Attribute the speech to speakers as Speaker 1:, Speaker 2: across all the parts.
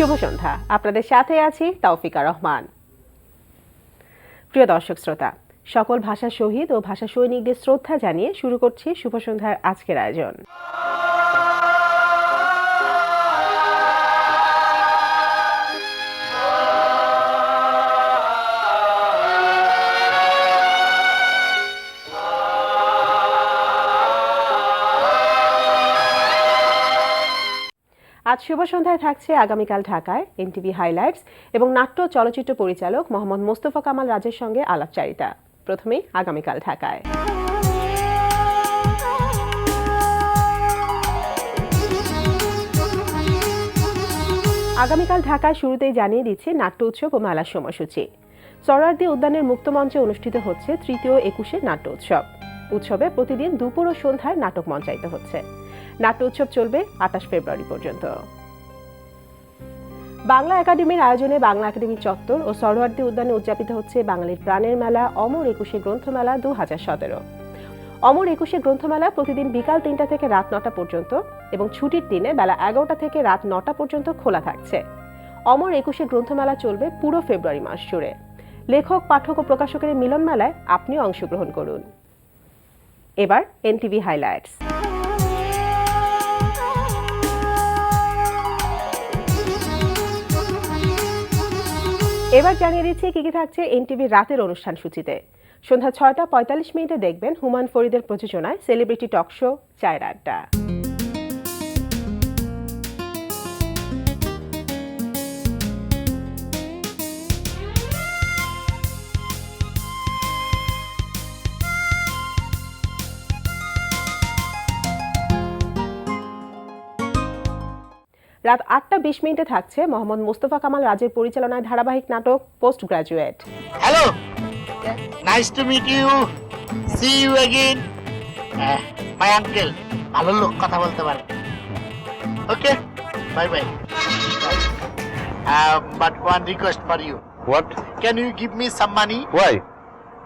Speaker 1: শুভ সন্ধ্যা, আপনাদের সাথে আছি তৌফিকা রহমান। প্রিয় দর্শক শ্রোতা, সকল ভাষা শহীদ ও ভাষা সৈনিকদের শ্রদ্ধা জানিয়ে শুরু করছি শুভ সন্ধ্যার আজকের আয়োজন। আজ শুভ সন্ধ্যায় থাকছে আগামীকাল ঢাকায় এনটিভি হাইলাইটস এবং নাট্য চলচ্চিত্র পরিচালক মোহাম্মদ মোস্তফা কামাল রাজের সঙ্গে আলাপচারিতা। প্রথমেই আগামীকাল ঢাকায়। আগামীকাল ঢাকায় শুরুতেই জানিয়ে দিচ্ছে নাট্য উৎসব ও মেলার সময়সূচি। সরোয়ার্দী উদ্যানের মুক্তমঞ্চে অনুষ্ঠিত হচ্ছে তৃতীয় ২১শে নাট্য উৎসব। উৎসবে প্রতিদিন দুপুর ও সন্ধ্যায় নাটক মঞ্চায়িত হচ্ছে। নাট্য উৎসব চলবে ২৮ ফেব্রুয়ারি পর্যন্ত। বাংলা একাডেমির আয়োজনে বাংলা একাডেমি চত্বর ও সরোয়ার্দী উদ্যানে উদযাপিত হচ্ছে বাঙালির প্রাণের মেলা অমর ২১শে গ্রন্থমেলা ২০১৭। অমর ২১শে গ্রন্থমেলা প্রতিদিন বিকাল ৩টা থেকে রাত ৯টা পর্যন্ত এবং ছুটির দিনে বেলা ১১টা থেকে রাত ৯টা পর্যন্ত খোলা থাকছে। অমর ২১শে গ্রন্থমেলা চলবে পুরো ফেব্রুয়ারি মাস জুড়ে। লেখক, পাঠক ও প্রকাশকের মিলন মেলায় আপনিও অংশগ্রহণ করুন। এবার এনটিভি হাইলাইটস। এবার জানিয়ে দিচ্ছি কি কি থাকছে এনটিভির রাতের অনুষ্ঠান সূচিতে। সন্ধ্যা ৬টা ৪৫ মিনিটে দেখবেন হুমায়ুন ফরিদের প্রযোজনায় সেলিব্রিটি টক শো চায়ের আড্ডা। রাত ৮টা ২০ মিনিটে থাকছে মোহাম্মদ মোস্তফা কামাল রাজের পরিচালনায় ধারাবাহিক নাটক post graduate.
Speaker 2: Hello, nice to meet you, see you again. My uncle ভালো লোক, কথা বলতে পারে। Okay, bye bye. But one request for you.
Speaker 3: What?
Speaker 2: Can you give me some money?
Speaker 3: Why?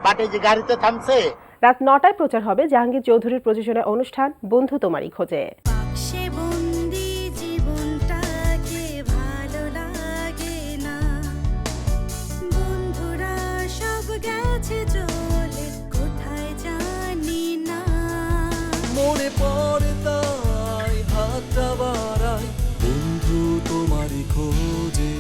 Speaker 2: But এই যে গাড়িতে থামছে।
Speaker 1: রাত ৯টায় প্রচার হবে জাহাঙ্গীর চৌধুরীর প্রযোজনায় অনুষ্ঠান বন্ধু তোমারই খোঁজে।
Speaker 4: মনে পড়ে তাই হাতটা বাড়াই বন্ধু তোমারই খোঁজে।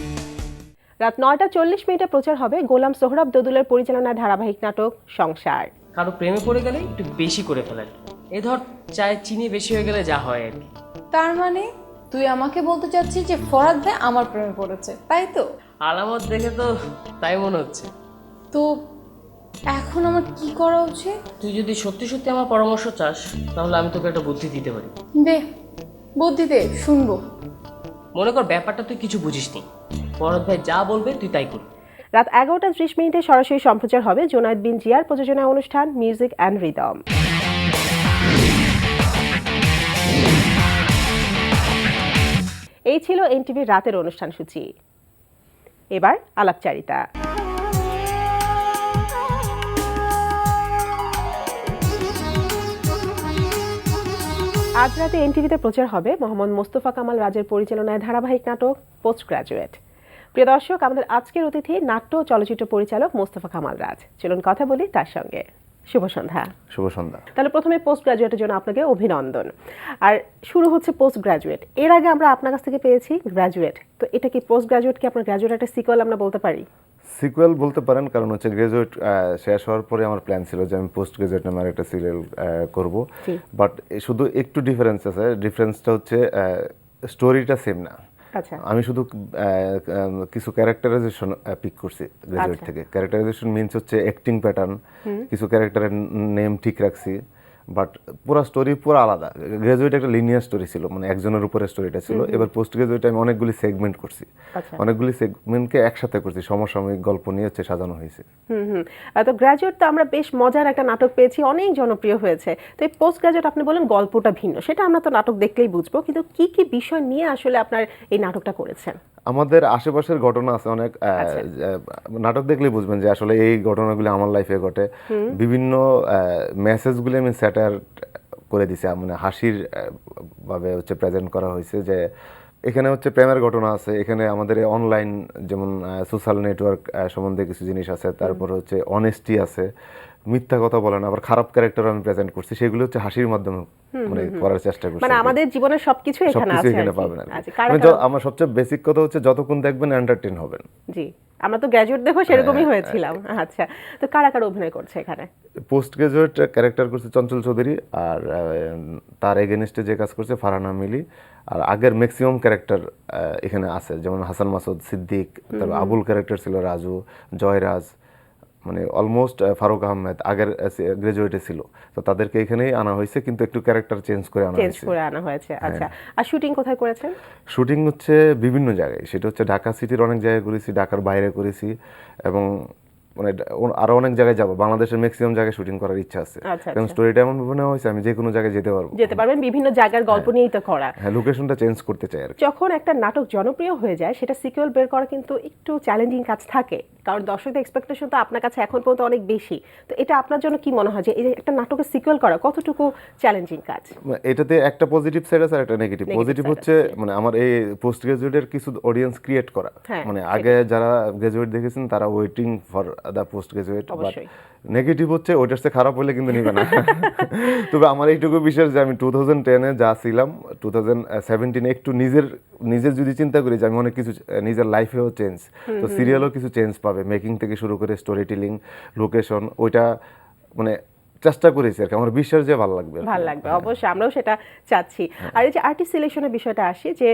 Speaker 1: রাত ৯টা ৪০ মিনিটে প্রচার হবে গোলাম সোহরাব দোদুলের পরিচালনায় ধারাবাহিক নাটক সংসার।
Speaker 5: কারো প্রেমে পড়ে গেলে একটু বেশি করে ফেলেন। এ ধর চায়ে চিনি বেশি হয়ে গেলে যা হয় আর কি।
Speaker 6: তার মানে তুই আমাকে বলতে চাচ্ছিস যে ফরাদ ভাই আমার প্রেমে পড়েছে, তাই তো?
Speaker 5: আলামত দেখে তো তাই মনে হচ্ছে।
Speaker 6: তো এখন আমার কি করা উচিত?
Speaker 5: তুই যদি সত্যি সত্যি আমার পরামর্শ চাস তাহলে আমি তোকে একটা বুদ্ধি দিতে পারি।
Speaker 6: দে, বুদ্ধি দে, শুনবো।
Speaker 5: মনে কর ব্যাপারটা তুই কিছু বুঝিসনি, ফরহাদ ভাই যা বলবে তুই তাই করবি।
Speaker 1: রাত ১১টা ৩০ মিনিটে সরাসরি সম্প্রচার হবে জোনায়েদ বিন জিয়ার প্রযোজনায় অনুষ্ঠান মিউজিক অ্যান্ড রিদম। এই ছিল এনটিভির রাতের অনুষ্ঠান সূচি। এবার আলাপচারিতা। আজ রাতে এনটিভিতে প্রচার হবে মোহাম্মদ মোস্তফা কামাল রাজের পরিচালনায় ধারাবাহিক নাটক পোস্ট গ্রাজুয়েট। প্রিয় দর্শক, আমাদের আজকের অতিথি নাট্য চলচ্চিত্র পরিচালক মোস্তফা কামাল রাজ। চলুন কথা বলি তার সঙ্গে। শুভ সন্ধ্যা।
Speaker 3: শুভ সন্ধ্যা।
Speaker 1: তাহলে প্রথমে পোস্ট গ্রাজুয়েটের জন্য আপনাকে অভিনন্দন। আর শুরু হচ্ছে পোস্ট গ্রাজুয়েট। এর আগে আমরা আপনার কাছ থেকে পেয়েছি গ্রাজুয়েট, তো এটা কি পোস্ট গ্রাজুয়েট কি আপনার গ্রাজুয়েট একটা সিকুয়েল আমরা বলতে পারি?
Speaker 3: সিকুয়েল বলতে পারেন, কারণ হচ্ছে গ্রাজুয়েট শেষ হওয়ার পরে আমার প্ল্যান ছিল যে আমি পোস্ট গ্রাজুয়েট নামে একটা সিরিয়াল করব, বাট শুধু একটু ডিফারেন্স আছে। ডিফারেন্সটা হচ্ছে স্টোরিটা সেম না।
Speaker 1: আচ্ছা,
Speaker 3: আমি শুধু কিছু ক্যারেক্টারাইজেশন পিক করছি গ্রাজুয়েট থেকে। ক্যারেক্টারাইজেশন মিনস হচ্ছে অ্যাক্টিং প্যাটার্ন, কিছু ক্যারেক্টারের নেম ঠিক রাখছি, বাট পুরো স্টোরি পুরো আলাদা। গ্রাজুয়েট একটা লিনিয়ার স্টোরি ছিল, মানে একজনের উপরে স্টোরিটা ছিল। এবার পোস্ট গ্রাজুয়েটে আমি অনেকগুলি সেগমেন্ট করছি, অনেকগুলি সেগমেন্টকে একসাথে করছি, সমসাময়িক গল্প নিয়ে হচ্ছে সাজানো হয়েছে।
Speaker 1: তো গ্রাজুয়েট তো আমরা বেশ মজার একটা নাটক পেয়েছি, অনেক জনপ্রিয় হয়েছে। তো এই পোস্ট গ্রাজুয়েট আপনি বলেন গল্পটা ভিন্ন, সেটা আমরা তো নাটক দেখলেই বুঝবো, কিন্তু কি কি বিষয় নিয়ে আসলে আপনার এই নাটকটা করেছেন?
Speaker 3: আমাদের আশেপাশের ঘটনা আছে অনেক, নাটক দেখলেই বুঝবেন যে আসলে এই ঘটনাগুলি আমার লাইফে ঘটে। বিভিন্ন মেসেজগুলি আমি স্যাটার করে দিছি, মানে হাসির ভাবে হচ্ছে প্রেজেন্ট করা হয়েছে যে এখানে হচ্ছে প্রেমের ঘটনা আছে, এখানে আমাদের অনলাইন যেমন সোশ্যাল নেটওয়ার্ক সম্বন্ধে কিছু জিনিস আছে, তারপর হচ্ছে অনেস্টি আছে, মিথ্যা কথা বলে না, আবার খারাপ ক্যারেক্টার আমি প্রেজেন্ট করছি, সেগুলো হচ্ছে হাসির মাধ্যমে মানে করার চেষ্টা করছি।
Speaker 1: মানে আমাদের জীবনের সবকিছু এখানে
Speaker 3: সবকিছু
Speaker 1: আছে
Speaker 3: এখানে
Speaker 1: আর কি।
Speaker 3: পাবেন আর কি।
Speaker 1: আচ্ছা, কারা
Speaker 3: মানে
Speaker 1: কারা-
Speaker 3: আমার সবচেয়ে বেসিক কথা হচ্ছে যতক্ষণ দেখবেন এন্টারটেইন হবেন।
Speaker 1: জি, আমরা তো গ্র্যাজুয়েট দেখো সেরকমই হয়েছিলাম। আচ্ছা, তো কারা কারা অভিনয় করছে এখানে?
Speaker 3: পোস্ট গ্রাজুয়েট ক্যারেক্টার করছে চঞ্চল চৌধুরী, আর তার এগেনস্টে যে কাজ করছে ফারহানা মিলি। আর আগের ম্যাক্সিমাম ক্যারেক্টার এখানে আছে, যেমন হাসান মাসুদ, সিদ্দিক, তারপর আবুল ক্যারেক্টার ছিল রাজু, জয়রাজ, মানে অলমোস্ট ফারুক আহমেদ আগের গ্রাজুয়েটে ছিল। তো তাদেরকে এখানেই আনা হয়েছে, কিন্তু একটু ক্যারেক্টার চেঞ্জ করে আনা
Speaker 1: চেঞ্জ
Speaker 3: হয়েছে।
Speaker 1: করে আনা হয়েছে। আচ্ছা, আর শুটিং কোথায় করেছেন?
Speaker 3: শুটিং হচ্ছে বিভিন্ন জায়গায়, সেটা হচ্ছে ঢাকা সিটির অনেক জায়গায় করেছি, ঢাকার বাইরে করেছি, এবং মানে আরো অনেক জায়গায় যাব। বাংলাদেশের ম্যাক্সিমাম জায়গায় শুটিং করার ইচ্ছা আছে,
Speaker 1: আচ্ছা,
Speaker 3: কারণ
Speaker 1: আচ্ছা।
Speaker 3: স্টোরিটা এমন ভাবে নেওয়া হয়েছে আমি যে কোনো জায়গায় যেতে পারবো।
Speaker 1: যেতে পারবেন, বিভিন্ন জায়গার গল্প নিয়েই তো করা।
Speaker 3: হ্যাঁ, লোকেশনটা চেঞ্জ করতে চাই আর কি।
Speaker 1: যখন একটা নাটক জনপ্রিয় হয়ে যায় সেটা সিকুয়েল বের করা কিন্তু একটু চ্যালেঞ্জিং কাজ থাকে, কারণ দর্শকদের এক্সপেকটেশন তো আপনার কাছে এখন পর্যন্ত অনেক বেশি। তো এটা আপনার জন্য কি মনে হয় যে এই যে একটা নাটকের সিকুয়েল করা কতটুকু চ্যালেঞ্জিং কাজ?
Speaker 3: এটাতে একটা পজিটিভ সাইড আছে আর একটা নেগেটিভ।
Speaker 1: Negative
Speaker 3: পজিটিভ
Speaker 1: side
Speaker 3: হচ্ছে
Speaker 1: আছে।
Speaker 3: মানে আমার এই পোস্ট গ্রাজুয়েটের কিছু অডিয়েন্স ক্রিয়েট করা,
Speaker 1: হ্যাঁ,
Speaker 3: মানে আগে যারা গ্রাজুয়েট দেখেছেন তারা waiting for the post graduate.
Speaker 1: অবশ্যই।
Speaker 3: নেগেটিভ হচ্ছে ওইটার চেয়ে খারাপ হলে কিন্তু নিবে না। তবে আমার এইটুকু বিশ্বাস যে আমি 2010-এ যা ছিলাম 2017-এ একটু নিজের যদি চিন্তা করি যে আমি অনেক কিছু নিজের লাইফেও চেঞ্জ, তো সিরিয়ালও কিছু চেঞ্জ পাবে, মেকিং থেকে শুরু করে স্টোরি টেলিং, লোকেশন, ওইটা মানে চেষ্টা করেছি আর কি। আমার বিশ্বাস যে ভালো লাগবে আর কি।
Speaker 1: ভালো লাগবে, অবশ্যই আমরাও সেটা চাচ্ছি। আর এই যে আর্টিস্ট সিলেকশনের বিষয়টা আসি, যে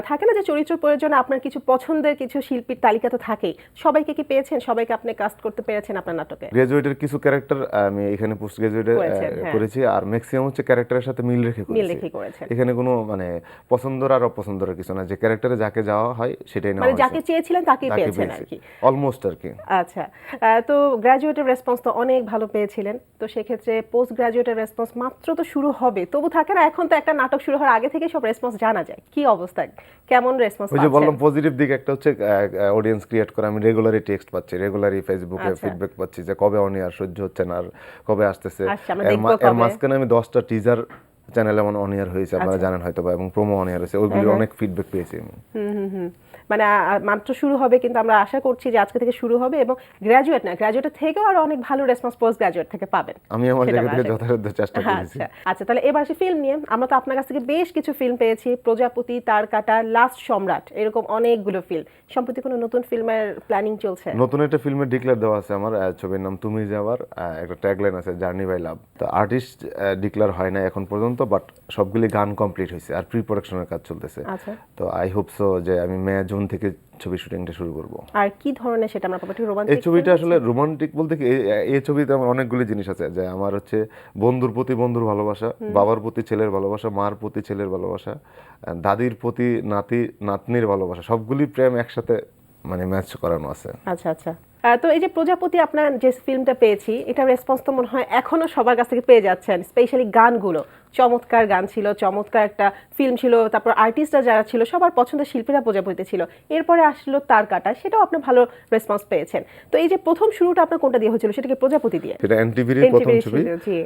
Speaker 1: থাকে না যে চরিত্র প্রয়োজনে আপনার কিছু পছন্দের কিছু শিল্পীর তালিকা তো থাকেই, সবাইকে কি পেয়েছেন? সবাইকে আপনি কাস্ট করতে পেরেছেন আপনার নাটকে?
Speaker 3: গ্রাজুয়েটের কিছু ক্যারেক্টার আমি এখানে পোস্ট গ্রাজুয়েটে
Speaker 1: করেছেন, হ্যাঁ।
Speaker 3: করেছি, আর ম্যাক্সিমাম হচ্ছে ক্যারেক্টারের সাথে মিল রেখে
Speaker 1: মিল
Speaker 3: করেছি।
Speaker 1: রেখে করেছেন।
Speaker 3: এখানে কোনো মানে পছন্দের আর অপছন্দের কিছু না, যে ক্যারেক্টারে যাকে যাওয়া হয় সেটাই নেওয়া
Speaker 1: মানে
Speaker 3: হয়েছে।
Speaker 1: যাকে চেয়েছিলেন তাকেই পেয়েছেন আর কি।
Speaker 3: অলমোস্ট আর কি।
Speaker 1: আচ্ছা, তো গ্র্যাজুয়েটের রেসপন্স তো অনেক ভালো পেয়েছিলেন, তো সেক্ষেত্রে পোস্ট গ্র্যাজুয়েটের রেসপন্স মাত্র তো শুরু হবে, তবু থাকে না এখন তো একটা নাটক শুরু হওয়ার আগে থেকে সব রেসপন্স জানা যায়, কি অবস্থা, কেমন রেসপন্স
Speaker 3: ওই যে বললাম পজিটিভ দিক একটা হচ্ছে অডিয়েন্স ক্রিয়েট করা, আমি রেগুলারই টেক্সট পাচ্ছি, রেগুলারই ফেসবুকে
Speaker 1: আচ্ছা।
Speaker 3: ফিডব্যাক পাচ্ছি যে কবে অন এয়ার, সহ্য হচ্ছে না আর কবে আসতেছে।
Speaker 1: আচ্ছা, আমরা
Speaker 3: এর
Speaker 1: দেখবো
Speaker 3: এর
Speaker 1: কবে।
Speaker 3: মাঝখানে আমি 10টা টিজার চ্যানেলে আমার অন এয়ার হয়েছে, আপনারা
Speaker 1: আচ্ছা।
Speaker 3: জানেন হয়তো বা, এবং প্রোমো অন এয়ার হয়েছে, ওইগুলোর অনেক ফিডব্যাক পেয়েছি আমি।
Speaker 1: মানে মাত্র শুরু হবে, কিন্তু আমরা আশা করছি যে আজকে থেকে শুরু হবে, এবং গ্র্যাজুয়েট না, গ্র্যাজুয়েটের থেকেও আরো অনেক ভালো রেসপন্স পোস্ট গ্র্যাজুয়েট থেকে পাবেন।
Speaker 3: আমি আমার
Speaker 1: সেটা
Speaker 3: জায়গা থেকে
Speaker 1: আমরা আশা
Speaker 3: যথাযথ চেষ্টা করেছি।
Speaker 1: আচ্ছা আচ্ছা, তাহলে এবার আসি ফিল্ম নিয়ে। আমরা তো আপনার কাছ থেকে বেশ কিছু ফিল্ম পেয়েছি, প্রজাপতি, তারকাটা, লাস্ট সম্রাট, এরকম অনেকগুলো ফিল্ম। সম্প্রতি কোনো নতুন ফিল্মের প্ল্যানিং চলছে?
Speaker 3: নতুন একটা ফিল্মের ডিক্লেয়ার দেওয়া আছে আমার, ছবির নাম তুমি যাওয়ার, একটা ট্যাগলাইন আছে জার্নি বাই লাভ। তো আর্টিস্ট ডিক্লেয়ার হয় না এখন পর্যন্ত, বাট সবগুলি গান কমপ্লিট হয়েছে আর প্রি প্রোডাকশনের কাজ চলতেছে।
Speaker 1: আচ্ছা,
Speaker 3: তো আই হোপ সো যে আমি মে জুন থেকে ছবি শুটিংটা শুরু করব।
Speaker 1: আর কি ধরনের সেটা আমরা পাবো? একটু
Speaker 3: এই
Speaker 1: রোমান্টিক
Speaker 3: ছবিটা আসলে রোমান্টিক বলতে কি, এই ছবিতে আমার অনেকগুলি জিনিস আছে, যে আমার হচ্ছে বন্ধুর প্রতি বন্ধুর ভালোবাসা, বাবার প্রতি ছেলের ভালোবাসা, মার প্রতি ছেলের ভালোবাসা, দাদির প্রতি নাতনির ভালোবাসা, সবগুলি প্রেম একসাথে মানে ম্যাচ করানো আছে।
Speaker 1: আচ্ছা আচ্ছা, তো এই যে প্রজাপতি আপনার যে ফিল্মটা পেয়েছি, এটা রেসপন্স তো মনে হয় এখনো সবার কাছ থেকে পেয়ে যাচ্ছেন, স্পেশালি গানগুলো চমৎকার গান ছিল, চমৎকার একটা ফিল্ম ছিল, তারপর আর্টিস্টরা যারা ছিল সবার পছন্দের শিল্পীরা প্রজাপতিতে ছিল। এরপরে আসলো তারকাটা, সেটাও আপনি ভালো রেসপন্স পেয়েছেন। তো এই যে প্রথম শুরুটা আপনার কোনটা দিয়ে হয়েছিল, সেটা কি প্রজাপতি দিয়ে?
Speaker 3: সেটা এনটিভির প্রথম
Speaker 1: NTV
Speaker 3: ছবি।
Speaker 1: ছিল, জি।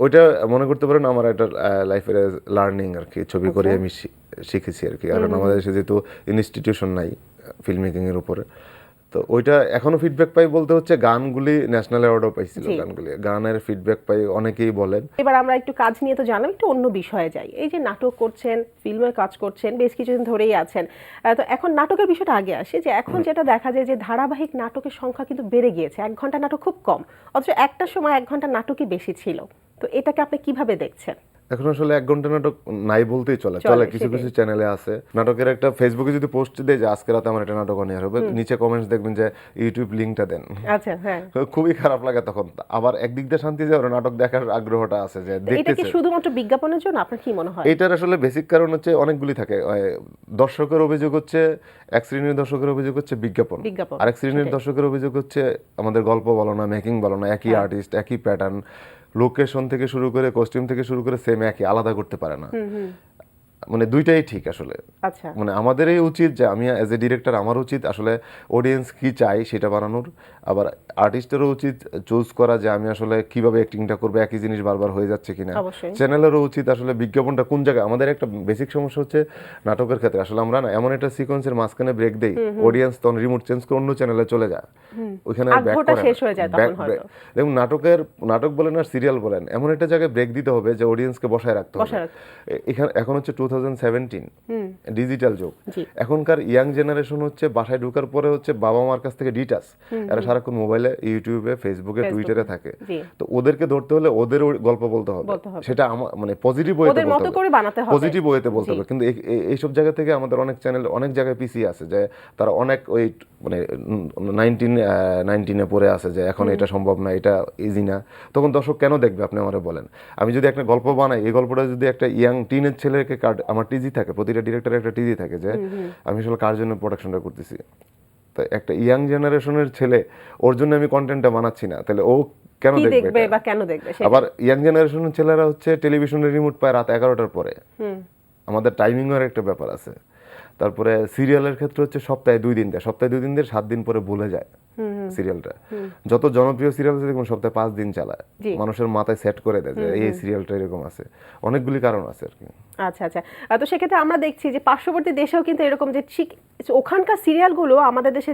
Speaker 3: ওইটা মনে করতে পারেন আমার একটা লাইফের লার্নিং আর কি, ছবি করে আমি শিখেছি আর কি, কারণ আমাদের দেশে যেহেতু ইনস্টিটিউশন নাই ফিল্ম মেকিং এর উপরে। তো ওইটা এখনো ফিডব্যাক পাই বলতে হচ্ছে, গানগুলি ন্যাশনাল অ্যাওয়ার্ডও পাইছিল,
Speaker 1: জি।
Speaker 3: গানের ফিডব্যাক পাই, অনেকেই বলেন।
Speaker 1: এবার আমরা একটু কাজ নিয়ে তো জানলাম, একটু অন্য বিষয়ে যাই। এই যে নাটক করছেন, ফিল্মে কাজ করছেন, বেশ কিছুদিন ধরেই আছেন, তো এখন নাটকের বিষয়টা আগে আসে, যে এখন যেটা দেখা যায় যে ধারাবাহিক নাটকের সংখ্যা কিন্তু বেড়ে গিয়েছে, 1 ঘন্টা নাটক খুব কম, অথচ একটা সময় 1 ঘন্টা নাটকই বেশি ছিল। তো এটাকে আপনি কিভাবে দেখছেন?
Speaker 3: এখন আসলে 1 ঘন্টা নাটক নাই বলতেই চলে, কিছু কিছু চ্যানেলে আছে। নাটকের একটা ফেসবুকে যদি পোস্ট দেয় যে আজকে রাতে আমার একটা নাটক অন এয়ার হবে, নিচে কমেন্টস দেখবেন যে ইউটিউব লিংকটা দেন।
Speaker 1: আচ্ছা, হ্যাঁ,
Speaker 3: খুবই খারাপ লাগে তখন। আবার একদিক দিয়ে শান্তি যে ওরা নাটক দেখার আগ্রহটা আছে, যে
Speaker 1: এটা কি
Speaker 3: দেখতেছে।
Speaker 1: শুধুমাত্র বিজ্ঞাপনের জন্য? আপনার কি মনে হয়?
Speaker 3: এটার আসলে বেসিক কারণ হচ্ছে অনেকগুলি থাকে। দর্শকের অভিযোগ হচ্ছে, এক শ্রেণীর দর্শকের অভিযোগ হচ্ছে বিজ্ঞাপন, আরেক শ্রেণীর দর্শকের অভিযোগ হচ্ছে আমাদের গল্প ভালো না, মেকিং ভালো না, একই আর্টিস্ট, একই প্যাটার্ন, লোকেশন থেকে শুরু করে কস্টিউম থেকে শুরু করে সেম একই, আলাদা করতে পারে না। মানে দুইটাই ঠিক আসলে।
Speaker 1: আচ্ছা
Speaker 3: মানে আমাদেরই উচিত যে আমি অ্যাজ এ ডিরেক্টর আমার উচিত আসলে অডিয়েন্স কি চাই সেটা বানানোর, আবার আর্টিস্টেরও উচিত চুজ করা যে আমি আসলে কিভাবে অ্যাক্টিংটা করবো, একই জিনিস বারবার হয়ে যাচ্ছে কিনা।
Speaker 1: অবশ্যই।
Speaker 3: চ্যানেলেরও উচিত আসলে বিজ্ঞাপনটা কোন জায়গায়। আমাদের একটা বেসিক সমস্যা হচ্ছে নাটকের ক্ষেত্রে আসলে আমরা না এমন একটা সিকোয়েন্সের মাঝখানে ব্রেক দেই, অডিয়েন্স তখন রিমোট চেঞ্জ করে অন্য চ্যানেলে চলে যায়, ওইখানে আর back
Speaker 1: আগ্রহটা
Speaker 3: করে না।
Speaker 1: শেষ হয়ে যায় তখন
Speaker 3: Back-
Speaker 1: হয়তো।
Speaker 3: দেখুন নাটক বলেন আর সিরিয়াল বলেন, এমন একটা জায়গায় ব্রেক দিতে হবে যে অডিয়েন্সকে বসায় রাখতে হবে।
Speaker 1: বসায় রাখতে।
Speaker 3: এখানে এখন হচ্ছে 2017 ডিজিটাল যুগ।
Speaker 1: জি।
Speaker 3: এখনকার ইয়াং জেনারেশন হচ্ছে বাসায় ঢোকার পরে হচ্ছে বাবা মার কাছ থেকে ডিটাচ, এরা সারাক্ষণ মোবাইলে, ইউটিউবে, ফেসবুকে, টুইটারে থাকে।
Speaker 1: জি।
Speaker 3: তো ওদেরকে ধরতে হলে ওদের গল্প বলতে হবে, সেটা মানে পজিটিভ ওয়েতে
Speaker 1: ওদের মতো করে বানাতে হবে।
Speaker 3: পজিটিভ ওয়েতে বলতে
Speaker 1: জি।
Speaker 3: হবে। কিন্তু এইসব জায়গা থেকে আমাদের অনেক চ্যানেল অনেক জায়গায় পিছিয়ে আছে, যে তারা অনেক ওই মানে 19 পড়ে আছে যে এখন এটা সম্ভব না, এটা ইজি না। তখন দর্শক কেন দেখবে আপনি আমারে বলেন? আমি যদি একটা গল্প বানাই, এই গল্পটা যদি একটা ইয়াং টিনের ছেলেকে আমার টিজি থাকে, প্রতিটা ডিরেক্টরের একটা টিজি থাকে যে আমি আসলে কার জন্য প্রোডাকশনটা করতেছি। তো একটা ইয়াং জেনারেশনের ছেলে, ওর জন্য আমি কন্টেন্টটা বানাচ্ছি না, তাহলে ও কেন
Speaker 1: কি দেখবে
Speaker 3: দেখবে এটা?
Speaker 1: বা কেন দেখবে সেটা।
Speaker 3: আবার ইয়াং জেনারেশনের ছেলেরা হচ্ছে টেলিভিশনের রিমোট পায় রাত 11টার পরে। আমাদের টাইমিংয়ের একটা ব্যাপার আছে। তারপরে সিরিয়ালের ক্ষেত্রে হচ্ছে সপ্তাহে 2 দিন দেয়, সপ্তাহে 2 দিন দিয়ে 7 দিন পরে ভুলে যায় সিরিয়ালটা। যত জনপ্রিয় সিরিয়াল আছে দেখুন সপ্তাহে 5 দিন চালায়,
Speaker 1: জি।
Speaker 3: মানুষের মাথায় সেট করে দেয় যে এই সিরিয়ালটা এরকম আছে। অনেকগুলি কারণ আছে আর কি।
Speaker 1: আচ্ছা আচ্ছা তো সেক্ষেত্রে আমরা দেখছি যে পার্শ্ববর্তী দেশেও কিন্তু এরকম যে ঠিক ওখানকার সিরিয়ালগুলো আমাদের দেশে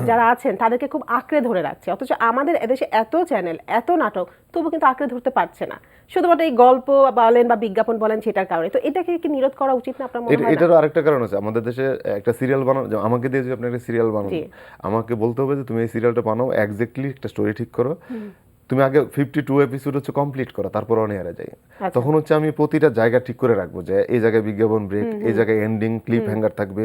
Speaker 1: যারা আছেন তাদেরকে খুব আঁকড়ে ধরে রাখছে, অথচ আমাদের এদেশে এত চ্যানেল, এত নাটক, তবু কিন্তু আঁকড়ে ধরতে পারছে না, শুধুমাত্র এই গল্প বলেন বা বিজ্ঞাপন বলেন সেটার কারণে। তো এটাকে কি নিরোধ করা উচিত না আপনার মনে হয় না?
Speaker 3: এটারও আরেকটা কারণ আছে। আমাদের দেশে একটা সিরিয়াল বানানো, আমাকে দিয়ে যদি আপনি একটা সিরিয়াল বানান,
Speaker 1: জি।
Speaker 3: আমাকে বলতে হবে যে তুমি এই সিরিয়ালটা বানাও, এক্স্যাক্টলি একটা স্টোরি ঠিক করো, তুমি আগে 52 এপিসোড হচ্ছে কমপ্লিট করো, তারপর অন এয়ারে যাই। তখন হচ্ছে আমি প্রতিটা জায়গা ঠিক করে রাখবো যে এই জায়গায় বিজ্ঞাপন ব্রেক, এই জায়গায় এন্ডিং ক্লিপ হ্যাঙ্গার থাকবে,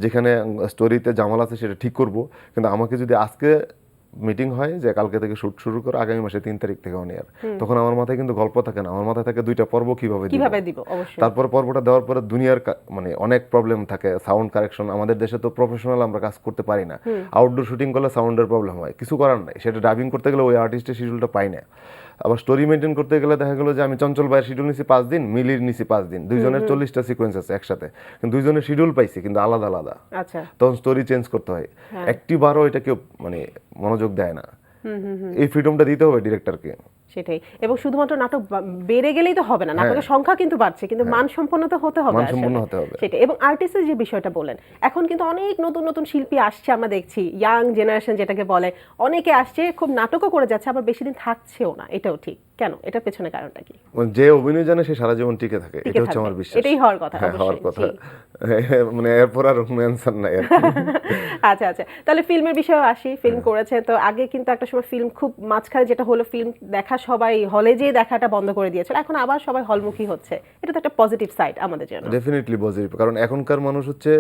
Speaker 3: যেখানে স্টোরিতে জামাল আছে সেটা ঠিক করব। কিন্তু আমাকে যদি আজকে মিটিং হয় যে কালকে থেকে শুট শুরু করো, আগামী মাসে 3 তারিখ থেকে অন এয়ার, তখন আমার মাথায় কিন্তু গল্প থাকে না, আমার মাথায় থাকে 2টা পর্ব কিভাবে
Speaker 1: দিব অবশ্যই।
Speaker 3: তারপর পর্বটা দেওয়ার পরে দুনিয়ার মানে অনেক প্রবলেম থাকে, সাউন্ড কারেকশন। আমাদের দেশে তো প্রফেশনাল আমরা কাজ করতে পারি না, আউটডোর শুটিং করলে সাউন্ডের প্রবলেম হয়, কিছু করার নাই, সেটা ডাবিং করতে গেলে ওই আর্টিস্টের শিডিউলটা পাই না। আবার স্টোরি মেনটেন করতে গেলে দেখা গেলো যে আমি চঞ্চল ভাইয়ের শিডিউল নিছি 5 দিন, মিলির নিছি 5 দিন, দুইজনের 40টা সিকোয়েন্স আছে একসাথে, কিন্তু দুইজনের শিডিউল পাইছি কিন্তু আলাদা আলাদা।
Speaker 1: আচ্ছা
Speaker 3: তখন স্টোরি চেঞ্জ করতে হয়, একটিবারও এটা কেউ মানে মনোযোগ দেয় না। এই ফ্রিডমটা দিতে হবে ডিরেক্টরকে।
Speaker 1: সেটাই। এবং শুধুমাত্র নাটক বেড়ে গেলেই তো হবে না, নাটকের সংখ্যা কিন্তু বাড়ছে, কিন্তু মানসম্পন্ন তো হতে হবে।
Speaker 3: মানসম্পন্ন
Speaker 1: আসলে।
Speaker 3: হতে হবে।
Speaker 1: সেটাই। এবং আর্টিস্টের যে বিষয়টা বলেন, এখন কিন্তু অনেক নতুন নতুন শিল্পী আসছে, আমরা দেখছি ইয়াং জেনারেশন যেটাকে বলে, অনেকে আসছে, খুব নাটকও করে যাচ্ছে, আবার বেশি দিন থাকছেও না। এটাও ঠিক। কেন? এটার পেছনে কারণটা কি?
Speaker 3: মানে যে অভিনয় জানে সে সারা জীবন টিকে থাকে, এটা হচ্ছে আমার বিশ্বাস।
Speaker 1: এটাই হওয়ার কথা।
Speaker 3: হ্যাঁ, হওয়ার কথা। মানে এরপর আর অ্যানসার নাই আর কি।
Speaker 1: আচ্ছা আচ্ছা, তাহলে ফিল্মের বিষয়ে আসি। ফিল্ম করেছে তো, আগে কিন্তু একটা সময় ফিল্ম খুব মাঝখানে যেটা হলো, ফিল্ম দেখা সবাই হলে যেয়ে দেখাটা বন্ধ করে দিয়েছিল, এখন আবার সবাই হলমুখী হচ্ছে, এটা তো একটা পজিটিভ সাইড আমাদের জন্য।
Speaker 3: ডেফিনেটলি পজিটিভ, কারণ এখনকার মানুষ হচ্ছে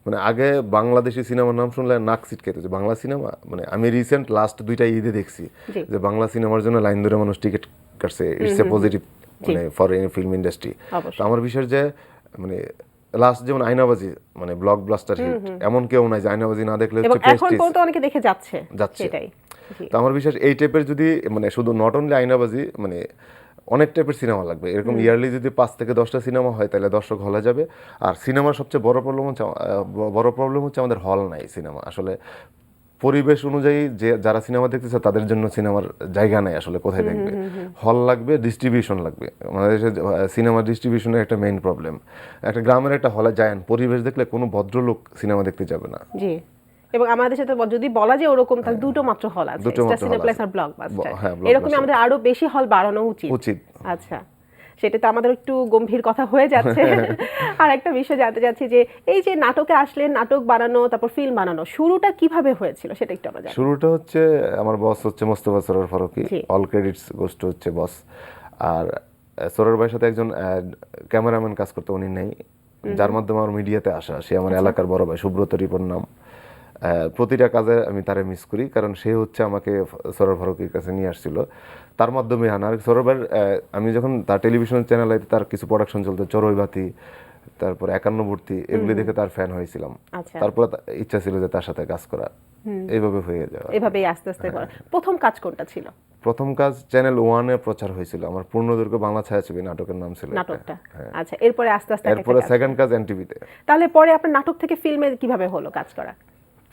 Speaker 3: মানে আগে বাংলাদেশি সিনেমার নাম শুনলে নাক সিটকাইতো যে বাংলা সিনেমা। মানে আমি রিসেন্ট লাস্ট 2টা ঈদে দেখছি
Speaker 1: জি।
Speaker 3: যে বাংলা সিনেমার জন্য লাইন ধরে মানুষ টিকিট কাটছে। ইটস এ পজিটিভ মানে ফর ফিল্ম ইন্ডাস্ট্রি। তো আমার বিশ্বাস যে মানে লাস্ট যেমন আয়নাবাজি মানে ব্লকবাস্টার হিট, এমন কেউ নাই যে আয়নাবাজি না দেখলে
Speaker 1: এবং
Speaker 3: হচ্ছে
Speaker 1: এখন
Speaker 3: প্রেস্টিজ
Speaker 1: পর্যন্ত অনেকে দেখে যাচ্ছে। সেটাই। জি।
Speaker 3: তো আমার বিশ্বাস এই টাইপের যদি মানে শুধু নট অনলি আয়নাবাজি, মানে অনেক টাইপের সিনেমা লাগবে এরকম। ইয়ারলি যদি 5 থেকে 10টা সিনেমা হয় তাহলে দর্শক হলে যাবে। আর সিনেমার সবচেয়ে বড় প্রবলেম হচ্ছে আমাদের হল নাই সিনেমা। আসলে পরিবেশ অনুযায়ী যে যারা সিনেমা দেখতেছে তাদের জন্য সিনেমার জায়গা নাই আসলে, কোথায় দেখবে। হল লাগবে, ডিস্ট্রিবিউশন লাগবে। আমাদের দেশে সিনেমা ডিস্ট্রিবিউশনের একটা মেইন প্রবলেম। একটা গ্রামের একটা হলে যায়েন, পরিবেশ দেখলে কোনো ভদ্রলোক সিনেমা দেখতে যাবে না।
Speaker 1: জি। এবং আমাদের সাথে যদি বলা যায় ওরকম, তাহলে দুটো মাত্র হল আছে,
Speaker 3: দুটো মাত্র hall
Speaker 1: সিনেপ্লেক্স
Speaker 3: আছে।
Speaker 1: আর ব্লকবাস্টার।
Speaker 3: হ্যাঁ,
Speaker 1: এরকমই
Speaker 3: Blockbuster।
Speaker 1: আমাদের আরো বেশি হল বাড়ানো উচিত। আচ্ছা, সেটা তো আমাদের একটু গম্ভীর কথা হয়ে যাচ্ছে। আর একটা বিষয় জানতে চাচ্ছি যে এই যে নাটকে আসলে, নাটক বানানো, তারপর ফিল্ম বানানো, শুরুটা কিভাবে হয়েছিল সেটা একটু আমরা জানি।
Speaker 3: শুরুটা হচ্ছে আমার বস হচ্ছে মোস্তফা সরোয়ার ফারুকী,
Speaker 1: জি।
Speaker 3: অল ক্রেডিটস গোস টু হচ্ছে বস। আর সরোয়ার ভাইয়ের সাথে একজন ক্যামেরাম্যান কাজ করতে, উনি নেই, যার মাধ্যমে আমার মিডিয়াতে আসা। সে আমার এলাকার বড় ভাই, সুব্রত রিপন নাম। প্রতিটা কাজে আমি তারে মিস করি, কারণ সে হচ্ছে আমাকে সরোয়ার ফারুকের কাছে নিয়ে আসছিল, তার মাধ্যমে আনার। সরোয়ার ভাইয়ের আমি যখন তার টেলিভিশন চ্যানেলে তার কিছু প্রোডাকশন চলতো, চড়ুইবাতি, তারপর 51 এগুলি দেখে তার ফ্যান হয়েছিলাম।
Speaker 1: আচ্ছা।
Speaker 3: তারপরে ইচ্ছা ছিল যে তার সাথে কাজ করা। এইভাবে হয়ে যাওয়া।
Speaker 1: এভাবেই আস্তে আস্তে করা। প্রথম কাজ কোনটা ছিল?
Speaker 3: প্রথম কাজ চ্যানেল 1-এ প্রচার হয়েছিল, আমার পূর্ণদৈর্ঘ্য বাংলা ছায়াছবি নাটকের নাম ছিল এটা।
Speaker 1: নাটকটা। আচ্ছা, এরপরে আস্তে আস্তে
Speaker 3: এরপরে সেকেন্ড কাজ এনটিভিতে।
Speaker 1: তাহলে পরে আপনার নাটক থেকে ফিল্মে কিভাবে হলো কাজ করা?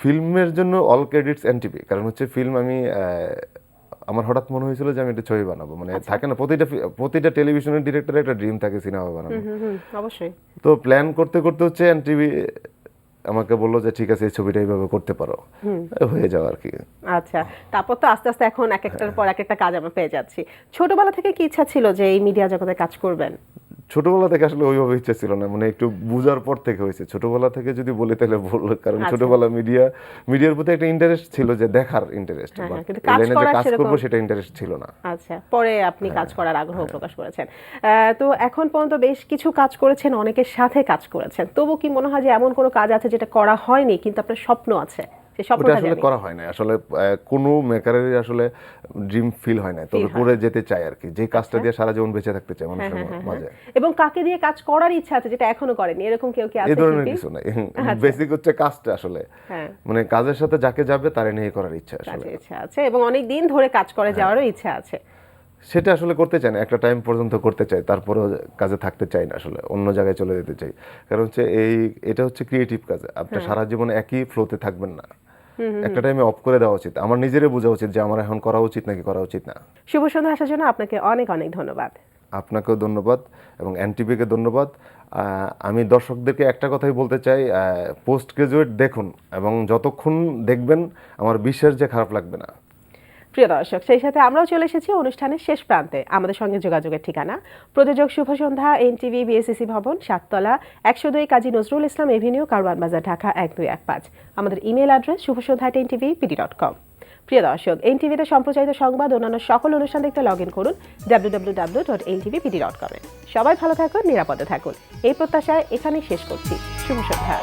Speaker 3: ফিল্মের জন্য অল ক্রেডিটস এনটিভি, কারণ হচ্ছে ফিল্ম আমি আমার হঠাৎ মনে হয়েছিল যে আমি একটা ছবি বানাবো, মানে থাকে না প্রতিটা টেলিভিশনের ডিরেক্টরের একটা ড্রিম থাকে সিনেমা বানানো।
Speaker 1: অবশ্যই।
Speaker 3: তো প্ল্যান করতে করতে হচ্ছে এনটিভি আমাকে বললো যে ঠিক আছে এই ছবিটা এইভাবে করতে পারো, হয়ে যাওয়া আর কি।
Speaker 1: আচ্ছা, তারপর তো আস্তে আস্তে এখন এক একটার পর এক একটা কাজ আমরা পেয়ে যাচ্ছি। ছোটবেলা থেকে কি ইচ্ছা ছিল যে এই মিডিয়া জগতে কাজ করবেন?
Speaker 3: ছোটবেলা থেকে আসলে ওইভাবে ইচ্ছা ছিল না, মানে একটু বুঝার পর থেকে হয়েছে। ছোটবেলা থেকে যদি বলি তাহলে বললো, কারণ ছোটবেলা মিডিয়ার প্রতি একটা ইন্টারেস্ট ছিল, যে দেখার ইন্টারেস্ট,
Speaker 1: কিন্তু কাজ করার
Speaker 3: কাজ
Speaker 1: সেরকম-
Speaker 3: করবো সেটা ইন্টারেস্ট ছিল না।
Speaker 1: আচ্ছা, পরে আপনি কাজ করার আগ্রহ প্রকাশ করেছেন। তো এখন পর্যন্ত বেশ কিছু কাজ করেছেন, অনেকের সাথে কাজ করেছেন, তবু কি মনে হয় যে এমন কোনো কাজ আছে যেটা করা হয়নি কিন্তু আপনার স্বপ্ন আছে, সেই
Speaker 3: ওটা
Speaker 1: স্বপ্নটা
Speaker 3: আসলে
Speaker 1: জানি?
Speaker 3: করা হয় না আসলে, কোনো মেকারেরই আসলে ড্রিম ফিল হয় না, তবে
Speaker 1: Feel হয়
Speaker 3: করে যেতে চাই আর কি, যে কাজটা দিয়ে সারা জীবন বেঁচে থাকতে চাই মানুষের মাঝে।
Speaker 1: এবং কাকে দিয়ে কাজ করার ইচ্ছা আছে যেটা এখনো করেনি, এরকম কেউ কি
Speaker 3: এই
Speaker 1: আছে
Speaker 3: ধরনের
Speaker 1: শিল্পী?
Speaker 3: কিছু নাই, বেসিক হচ্ছে কাজটা আসলে,
Speaker 1: হ্যাঁ,
Speaker 3: মানে কাজের সাথে যাকে যাবে তারে নিয়ে করার ইচ্ছা আসলে।
Speaker 1: কাজের ইচ্ছা আছে এবং অনেক দিন ধরে কাজ করে যাওয়ারও ইচ্ছা আছে।
Speaker 3: সেটা আসলে করতে চাই না, একটা টাইম পর্যন্ত করতে চাই, তারপরেও কাজে থাকতে চাই না আসলে, অন্য জায়গায় চলে যেতে চাই। কারণ হচ্ছে এটা হচ্ছে ক্রিয়েটিভ কাজ, আপনি সারা জীবন একই ফ্লোতে থাকবেন না, একটা টাইমে অফ করে দেওয়া উচিত। আমার নিজেরই বোঝা উচিত যে আমার এখন করা উচিত নাকি করা উচিত না।
Speaker 1: শুভ সন্ধ্যা আসার জন্য আপনাকে অনেক অনেক ধন্যবাদ।
Speaker 3: আপনাকেও ধন্যবাদ এবং এনটিভিকে ধন্যবাদ। আমি দর্শকদেরকে একটা কথাই বলতে চাই, পোস্ট গ্রাজুয়েট দেখুন এবং যতক্ষণ দেখবেন আমার বিশ্বাস যে খারাপ লাগবে না।
Speaker 1: প্রিয় দর্শক, সেই সাথে আমরাও চলে এসেছি অনুষ্ঠানের শেষ প্রান্তে। আমাদের সঙ্গে যোগাযোগের ঠিকানা প্রযোজক শুভ সন্ধ্যা, এনটিভি, বিএসসিসি ভবন, 7তলা, 102 কাজী নজরুল ইসলাম এভিনিউ, কারওয়ান বাজার, ঢাকা 1215। আমাদের ইমেল অ্যাড্রেস shubhasondha@ntv.pd.com। প্রিয় দর্শক, এনটিভিতে সম্প্রচারিত সংবাদ অন্যান্য সকল অনুষ্ঠান দেখতে লগ ইন করুন www.ntvpd.com। সবাই ভালো থাকুন, নিরাপদে থাকুন, এই প্রত্যাশায় এখানেই শেষ করছি। শুভ সন্ধ্যা।